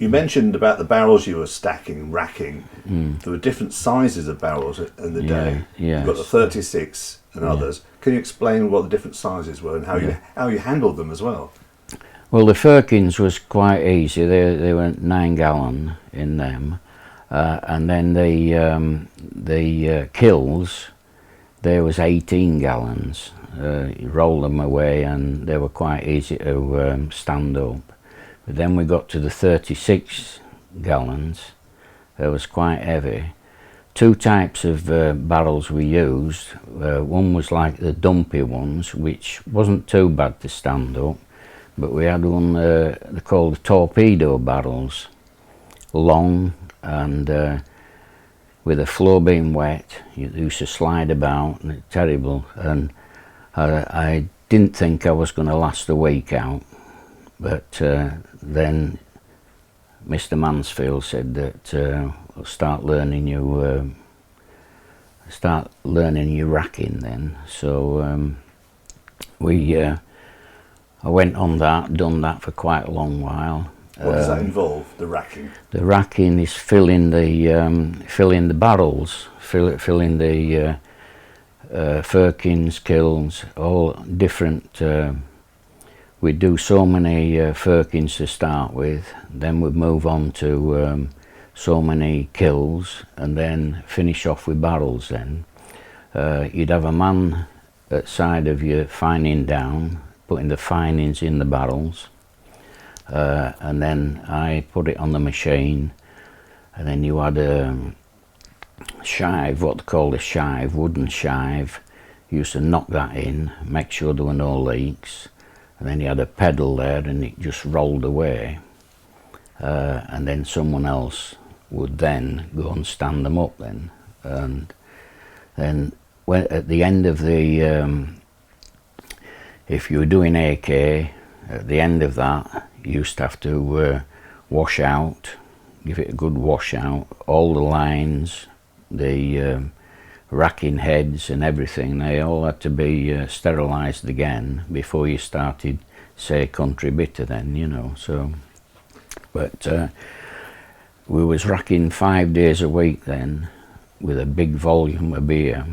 You mentioned about the barrels you were stacking, racking. There were different sizes of barrels in the day. Yes. You've got the 36 and others. Can you explain what the different sizes were and how you handled them as well? Well, the firkins was quite easy. They were 9 gallon in them, and then the kills, there was 18 gallons. You roll them away, and they were quite easy to stand up. But then we got to the 36 gallons. They was quite heavy. 2 types of barrels we used. One was like the dumpy ones, which wasn't too bad to stand up. But we had one they're called torpedo barrels, long and with the floor being wet. You used to slide about, and it's terrible. And I didn't think I was going to last a week out, but then Mr. Mansfield said that we'll start learning you racking then. So I went on that, done that for quite a long while. What does that involve, the racking? The racking is filling the barrels, filling the firkins, kilns, all different. We'd do so many firkins to start with, then we'd move on to so many kills, and then finish off with barrels then. You'd have a man at side of you fining down, putting the finings in the barrels, and then I put it on the machine, and then you had a shive, what they call a shive, wooden shive. You used to knock that in, make sure there were no leaks, and then you had a pedal there and it just rolled away, and then someone else would then go and stand them up then. And then when, at the end of the if you were doing AK, at the end of that, you used to have to wash out, give it a good wash out, all the lines, the racking heads and everything, they all had to be sterilised again before you started, say, country bitter then, you know. So, but we was racking 5 days a week then, with a big volume of beer.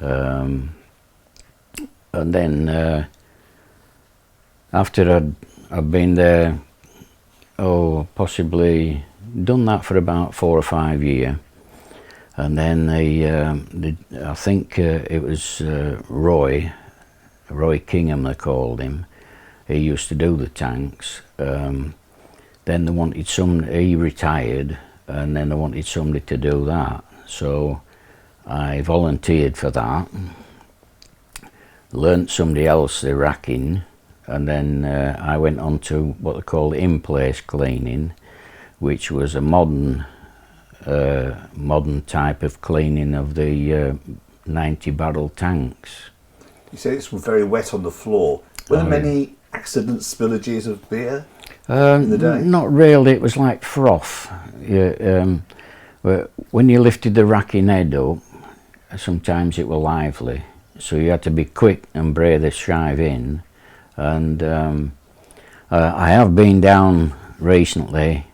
And then after I'd been there, possibly done that for about 4 or 5 years, and then I think it was Roy Kingham they called him. He used to do the tanks. Then they wanted he retired, and then they wanted somebody to do that. So I volunteered for that. Learnt somebody else the racking, and then I went on to what they call in-place cleaning, which was a modern type of cleaning of the 90-barrel tanks. You say it's very wet on the floor. Were there many accident spillages of beer in the day? Not really. It was like froth. When you lifted the racking head up, sometimes it were lively. So you had to be quick and bray the shive in. And I have been down recently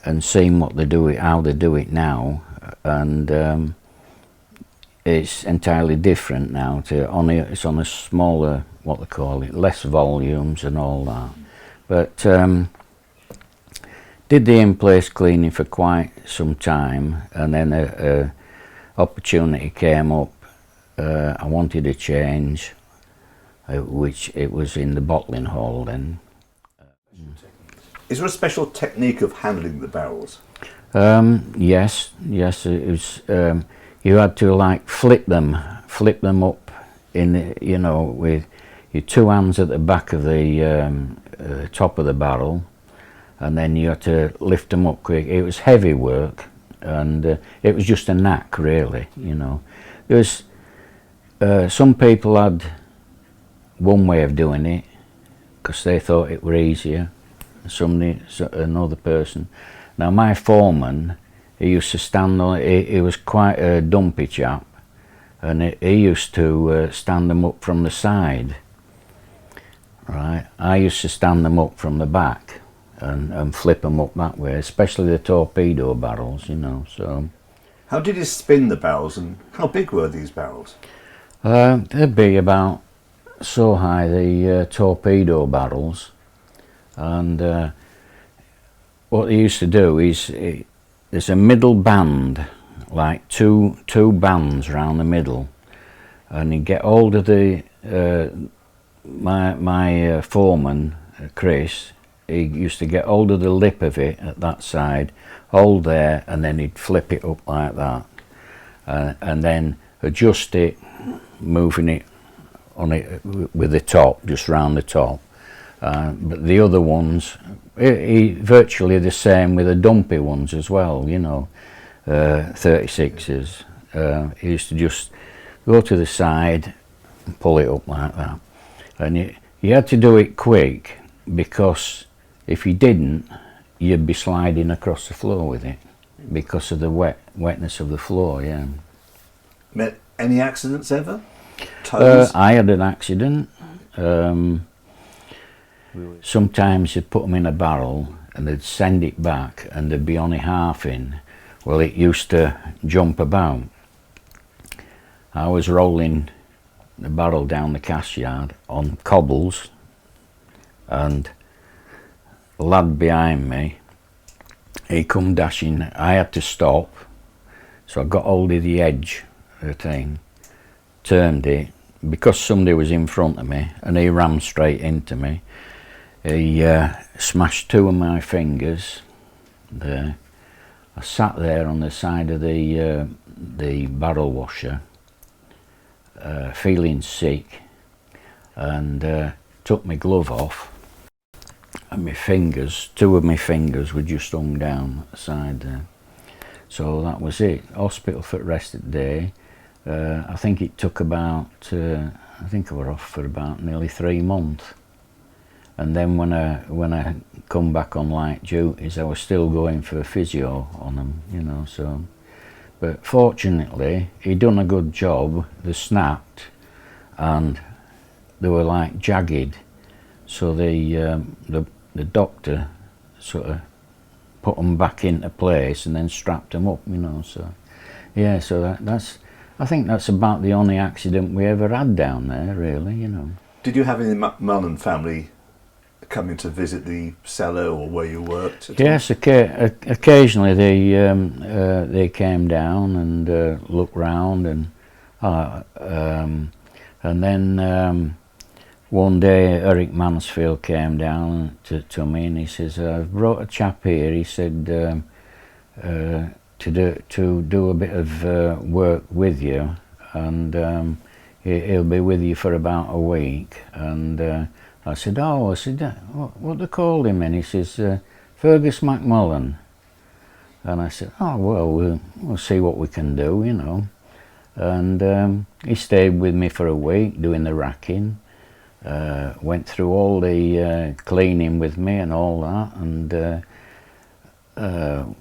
and seen what they do, how they do it now, and it's entirely different now. It's on a smaller, what they call it, less volumes and all that. But did the in-place cleaning for quite some time, and then a opportunity came up. I wanted a change, which it was in the bottling hall then. Is there a special technique of handling the barrels? Yes. It was. You had to like flip them up in, you know, with your 2 hands at the back of the top of the barrel, and then you had to lift them up quick. It was heavy work, and it was just a knack, really. You know, there was. Some people had one way of doing it because they thought it were easier. Another person. Now my foreman, he used to stand on. He was quite a dumpy chap, and he used to stand them up from the side. Right, I used to stand them up from the back, and flip them up that way, especially the torpedo barrels, you know. So how did you spin the barrels, and how big were these barrels? they'd be about so high, the torpedo barrels, and what they used to do is there's a middle band, like two bands round the middle, and you get hold of the my foreman Chris. He used to get hold of the lip of it at that side, hold there, and then he'd flip it up like that, and then adjust it, moving it on it with the top, just round the top. But the other ones, he virtually the same with the dumpy ones as well, you know, 36s. He used to just go to the side and pull it up like that. And you had to do it quick, because if you didn't, you'd be sliding across the floor with it because of the wetness of the floor, yeah. Met any accidents ever? Toes? I had an accident. Sometimes you'd put them in a barrel and they'd send it back and they'd be only half in. Well, it used to jump about. I was rolling the barrel down the cask yard on cobbles, and the lad behind me, he come dashing. I had to stop, so I got hold of the edge of the thing, turned it, because somebody was in front of me, and he rammed straight into me. He smashed two of my fingers there. I sat there on the side of the barrel washer, feeling sick, and took my glove off, and my fingers, two of my fingers were just hung down at the side there. So that was it. Hospital for the rest of the day. I think it took about, I think I was off for about nearly 3 months. And then when I come back on light duties, I was still going for physio on them, you know. So, but fortunately, he done a good job. They snapped, and they were like jagged. So the doctor sort of put them back into place and then strapped them up, you know. So, yeah. So that's. I think that's about the only accident we ever had down there, really, you know. Did you have any McMullen family coming to visit the cellar or where you worked? Yes, occasionally they came down and looked round, and then one day Eric Mansfield came down to me and he says, "I've brought a chap here." He said, to do a bit of work with you, and he'll be with you for about a week. And I said, what they called him? And he says, Fergus McMullen. And I said, oh, well, we'll see what we can do, you know. And he stayed with me for a week doing the racking, went through all the cleaning with me and all that, and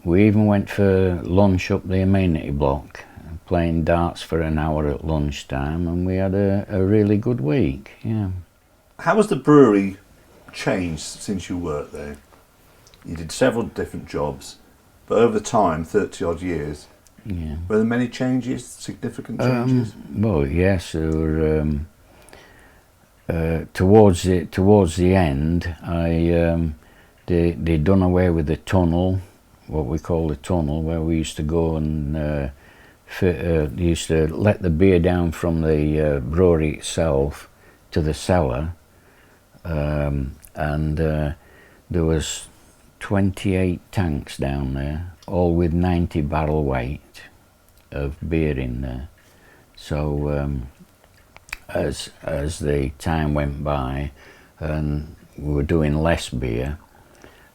we even went for lunch up the amenity block, playing darts for an hour at lunchtime, and we had a really good week, yeah. How has the brewery changed since you worked there? You did several different jobs, but over time, 30 odd years, yeah. Were there many changes, significant changes? Well, yes, there were, towards the end, they done away with the tunnel, what we call the tunnel, where we used to go and they used to let the beer down from the brewery itself to the cellar, and there was 28 tanks down there, all with 90 barrel weight of beer in there. So as the time went by and we were doing less beer,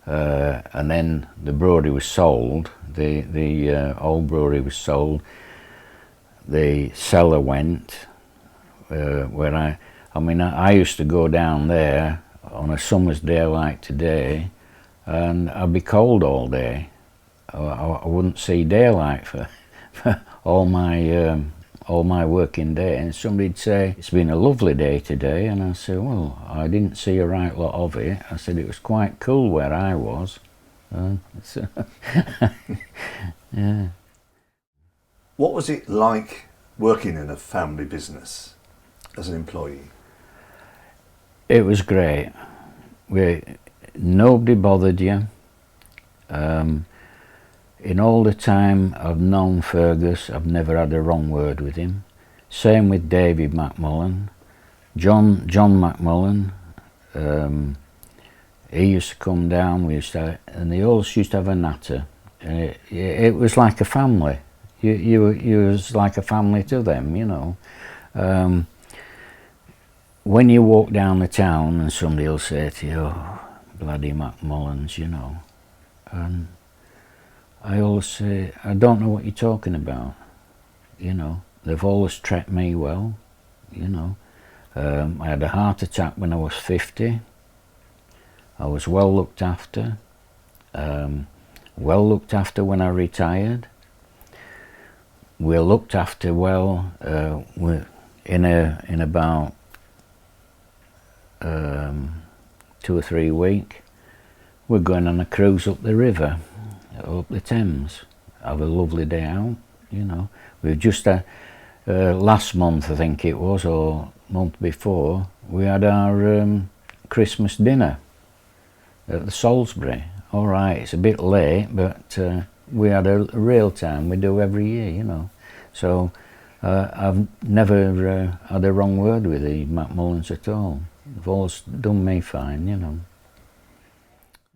and then the brewery was sold, the old brewery was sold, the cellar went, where I used to go down there on a summer's day like today, and I'd be cold all day. I wouldn't see daylight for all all my working day, and somebody'd say, "It's been a lovely day today," and I said, "Well, I didn't see a right lot of it." I said, "It was quite cool where I was." So yeah. What was it like working in a family business as an employee? It was great. Nobody bothered you. In all the time I've known Fergus, I've never had a wrong word with him. Same with David McMullen, John McMullen. He used to come down. And they always used to have a natter. And it was like a family. You was like a family to them, you know. When you walk down the town and somebody will say to you, "Oh, bloody McMullens," you know, and I always say, "I don't know what you're talking about," you know. They've always treated me well, you know. I had a heart attack when I was 50. I was well looked after. Well looked after when I retired. We're looked after well. In about 2 or 3 weeks, we're going on a cruise up the river, up the Thames. Have a lovely day out, you know. We've just last month, I think it was, or month before, we had our Christmas dinner at the Salisbury. All right, it's a bit late, but we had a real time. We do every year, you know. So I've never had a wrong word with the McMullens at all. They've always done me fine, you know.